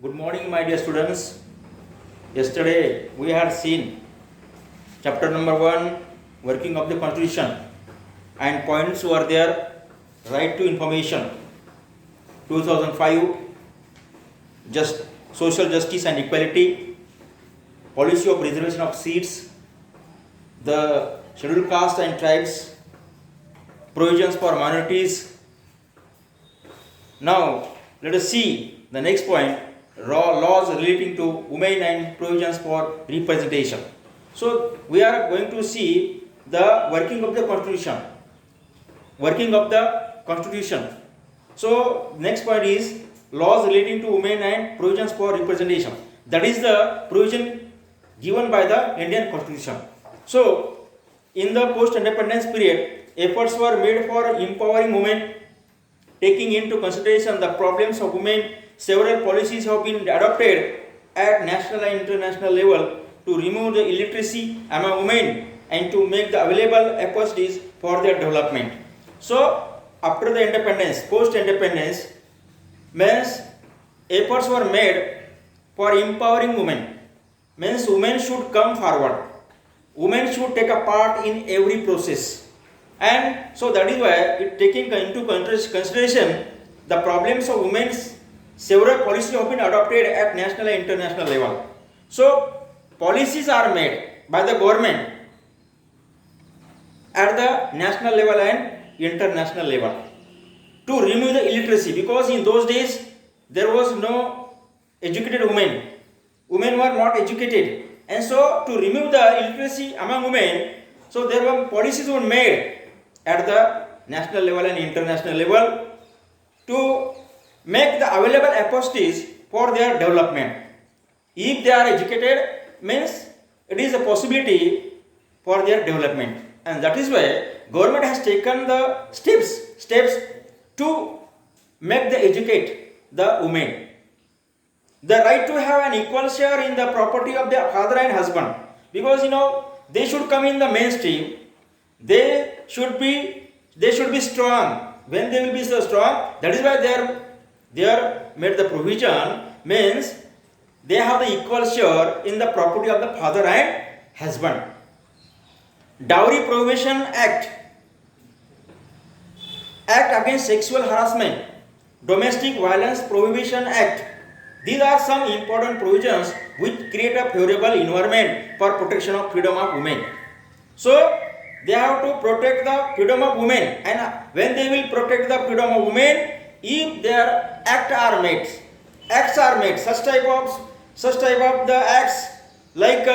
Good morning, my dear students. Yesterday we had seen chapter number 1, working of the constitution, and points were there: right to information, 2005, just social justice and equality, policy of reservation of seats, the scheduled caste and tribes, provisions for minorities. Now let us see the next point: laws relating to women and provisions for representation. So we are going to see the working of the constitution. So next point is laws relating to women and provisions for representation. That is the provision given by the Indian Constitution. So in the post-independence period, efforts were made for empowering women, taking into consideration the problems of women. Several policies have been adopted at national and international level to remove the illiteracy among women and to make the available opportunities for their development. So after the independence, post-independence, means efforts were made for empowering women. Means women should come forward. Women should take a part in every process. And so that is why it taking into consideration the problems of women's. Several policies have been adopted at national and international level. So policies are made by the government at the national level and international level to remove the illiteracy, because in those days there was no educated women. Women were not educated, and so to remove the illiteracy among women, so there were policies were made at the national level and international level to make the available opportunities for their development. If they are educated, means it is a possibility for their development, and that is why government has taken the steps to make the educate the women. The right to have an equal share in the property of their father and husband, because they should come in the mainstream. They should be strong. When they will be so strong, that is why they are made the provision, means they have the equal share in the property of the father and husband. Dowry Prohibition Act against sexual harassment, Domestic Violence Prohibition Act. These are some important provisions which create a favorable environment for protection of freedom of women. So they have to protect the freedom of women, and when they will protect the freedom of women, if their acts are made, such type of the acts like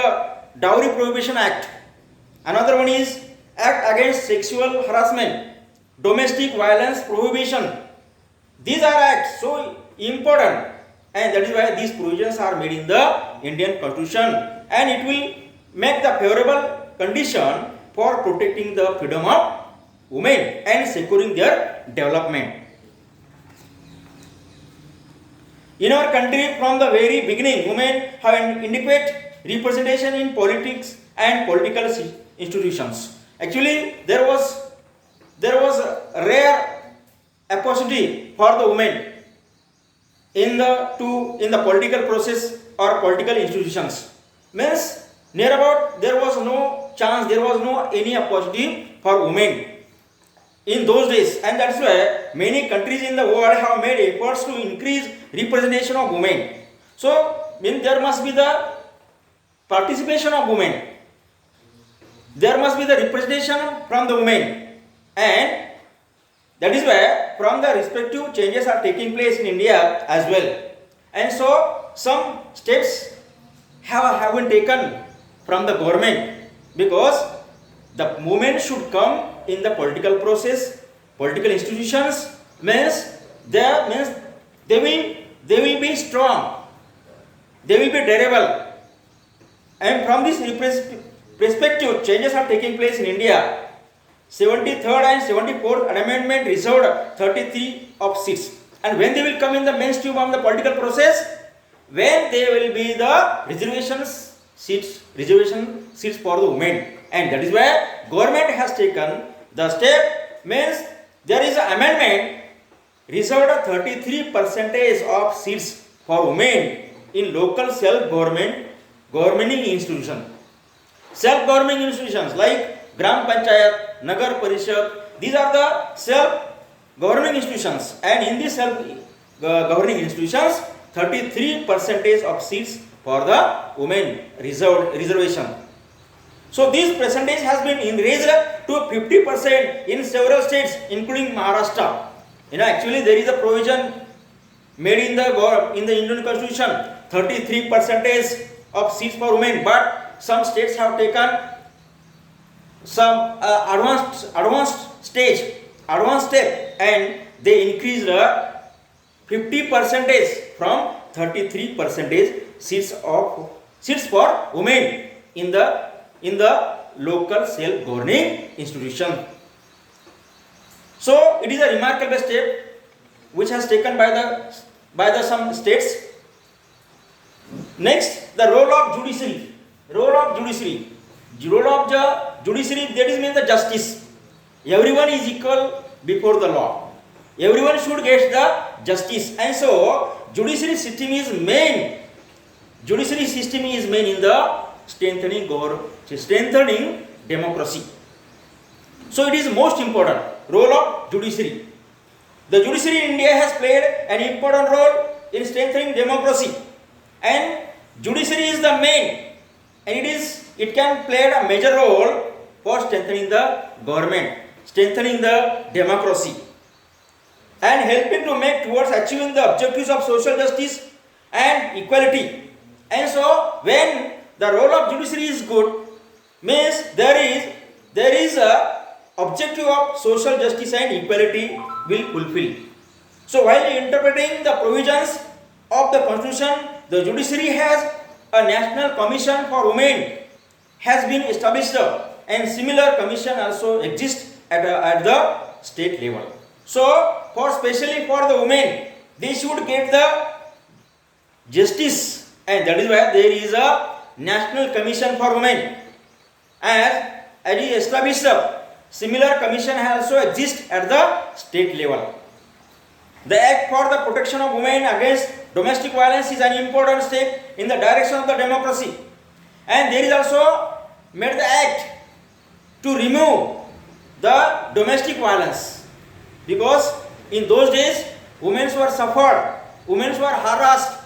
Dowry Prohibition Act. Another one is Act Against Sexual Harassment, Domestic Violence Prohibition. These are acts so important, and that is why these provisions are made in the Indian Constitution, and it will make the favorable condition for protecting the freedom of women and securing their development. In our country, from the very beginning, women have an inadequate representation in politics and political institutions. Actually, there was a rare opportunity for the women in the political process or political institutions. Means near about there was no chance, there was no any opportunity for women in those days, and that's why many countries in the world have made efforts to increase representation of women. So there must be the participation of women, there must be the representation from the women, and that is why from the respective changes are taking place in India as well. And so some steps have been taken from the government, because the women should come in the political process, political institutions, means they will be strong, they will be durable, and from this perspective changes are taking place in India. 73rd and 74th Amendment reserved 33 of seats, and when they will come in the mainstream of the political process, when they will be the reservation seats for the women, and that is why government has taken the step, means there is an amendment reserved 33% of seats for women in local self-governing institutions. Self-governing institutions like Gram Panchayat, Nagar Parishad, these are the self-governing institutions, and in these self-governing institutions, 33% of seats for the women reservation. So this percentage has been raised to 50% in several states, including Maharashtra. Actually there is a provision made in the Indian Constitution, 33% of seats for women, but some states have taken some advanced step, and they increased 50% from 33% seats for women in the local self-governing institution. So it is a remarkable step which has taken by the some states. Next, the role of judiciary. Role of the judiciary, that is means the justice. Everyone is equal before the law. Everyone should get the justice, and so judiciary system is main. Judiciary system is main in the strengthening democracy. So it is most important role of judiciary. The judiciary in India has played an important role in strengthening democracy, and judiciary is the main, and it can play a major role for strengthening the government, strengthening the democracy, and helping to make towards achieving the objectives of social justice and equality. And so when the role of judiciary is good, means there is a objective of social justice and equality will fulfill. So while interpreting the provisions of the Constitution, the judiciary has a National Commission for Women has been established, and similar commission also exists at the state level. So especially for the women, they should get the justice, and that is why there is a National Commission for Women, as is established. Similar commission also exists at the state level. The Act for the Protection of Women Against Domestic Violence is an important step in the direction of the democracy, and there is also made the Act to remove the domestic violence, because in those days women were harassed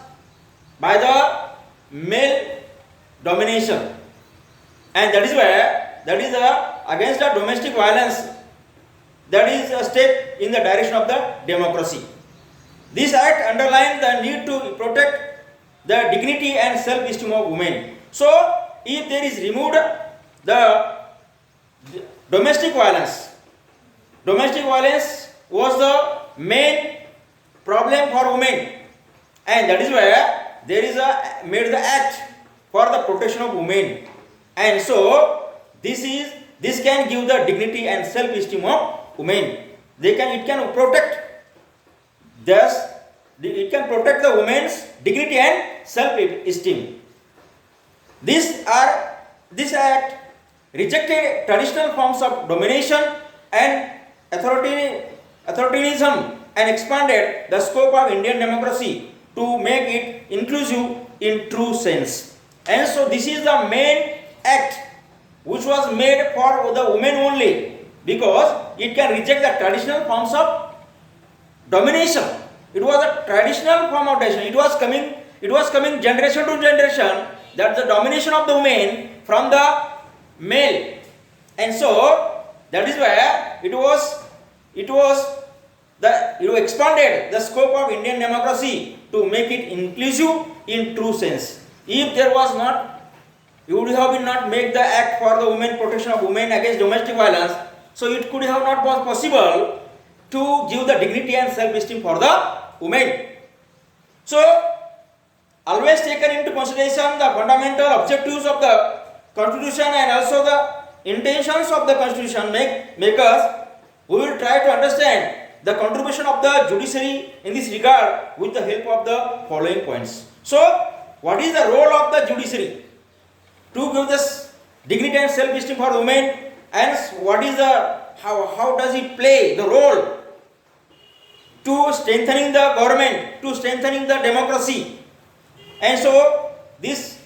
by the male domination, and that is against the domestic violence. That is a step in the direction of the democracy. This act underlines the need to protect the dignity and self-esteem of women. So if there is removed the domestic violence was the main problem for women, and that is why there is made the act for the protection of women, and so this can give the dignity and self-esteem of women. It can protect the women's dignity and self-esteem. This act rejected traditional forms of domination and authoritarianism and expanded the scope of Indian democracy to make it inclusive in true sense. And so this is the main act which was made for the women only, because it can reject the traditional forms of domination. It was a traditional form of domination. It was coming generation to generation, that the domination of the women from the male, and so that is why it expanded the scope of Indian democracy to make it inclusive in true sense. If there was not, you would have not made the act for the women, protection of women against domestic violence, so it could have not been possible to give the dignity and self-esteem for the women. So always taken into consideration the fundamental objectives of the Constitution and also the intentions of the Constitution makers, we will try to understand the contribution of the judiciary in this regard with the help of the following points. So what is the role of the judiciary? To give this dignity and self-esteem for women, and how does it play the role to strengthening the government, to strengthening the democracy, And so this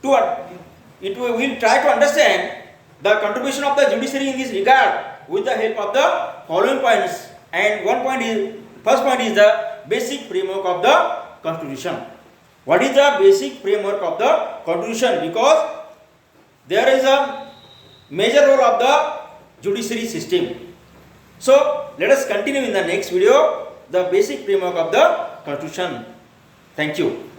it will try to understand the contribution of the judiciary in this regard with the help of the following points. And first point is the basic framework of the constitution. What is the basic framework of the constitution? Because there is a major role of the judiciary system. So let us continue in the next video the basic framework of the constitution. Thank you.